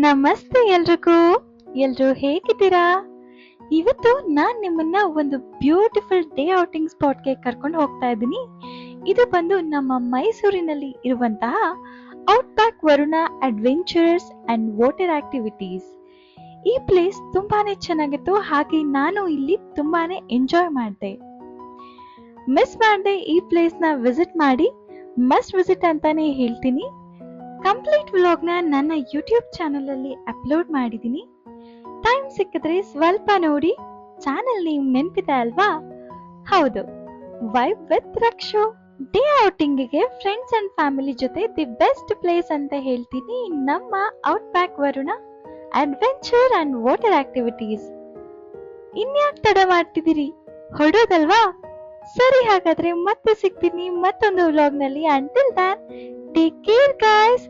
ನಮಸ್ತೆ ಎಲ್ರಿಗೂ. ಎಲ್ರು ಹೇಗಿದ್ದೀರಾ? ಇವತ್ತು ನಾನ್ ನಿಮ್ಮನ್ನ ಒಂದು ಬ್ಯೂಟಿಫುಲ್ ಡೇ ಔಟಿಂಗ್ ಸ್ಪಾಟ್ಗೆ ಕರ್ಕೊಂಡು ಹೋಗ್ತಾ ಇದ್ದೀನಿ. ಇದು ಬಂದು ನಮ್ಮ ಮೈಸೂರಿನಲ್ಲಿ ಇರುವಂತಹ out back Varuna adventurous and water activities. ಈ ಪ್ಲೇಸ್ ತುಂಬಾನೇ ಚೆನ್ನಾಗಿತ್ತು, ಹಾಗೆ ನಾನು ಇಲ್ಲಿ ತುಂಬಾನೇ ಎಂಜಾಯ್ ಮಾಡಿದೆ. ಮಿಸ್ ಮಾಡದೆ ಈ ಪ್ಲೇಸ್ ನ ವಿಸಿಟ್ ಮಾಡಿ, ಮಸ್ಟ್ ವಿಸಿಟ್ ಅಂತಾನೆ ಹೇಳ್ತೀನಿ. ಕಂಪ್ಲೀಟ್ ವ್ಲಾಗ್ನ ನನ್ನ ಯೂಟ್ಯೂಬ್ ಚಾನಲ್ ಅಲ್ಲಿ ಅಪ್ಲೋಡ್ ಮಾಡಿದ್ದೀನಿ. ಟೈಮ್ ಸಿಕ್ಕಿದ್ರೆ ಸ್ವಲ್ಪ ನೋಡಿ. ಚಾನೆಲ್ ನೇಮ್ ನೆನಪಿದೆ ಅಲ್ವಾ? ಹೌದು, ವೈಬ್ ವಿತ್ ರಕ್ಷು. ಡೇ ಔಟಿಂಗ್ಗೆ ಫ್ರೆಂಡ್ಸ್ ಅಂಡ್ ಫ್ಯಾಮಿಲಿ ಜೊತೆ ದಿ ಬೆಸ್ಟ್ ಪ್ಲೇಸ್ ಅಂತ ಹೇಳ್ತೀನಿ ನಮ್ಮ out back Varuna adventure and water activities. ಇನ್ಯಾಕ್ ತಡ ಮಾಡ್ತಿದ್ದೀರಿ, ಹೊರಡೋದಲ್ವಾ? ಸರಿ, ಹಾಗಾದ್ರೆ ಮತ್ತೆ ಸಿಗ್ತೀನಿ ಮತ್ತೊಂದು ವ್ಲಾಗ್ ನಲ್ಲಿ. Until Dhan, take care guys.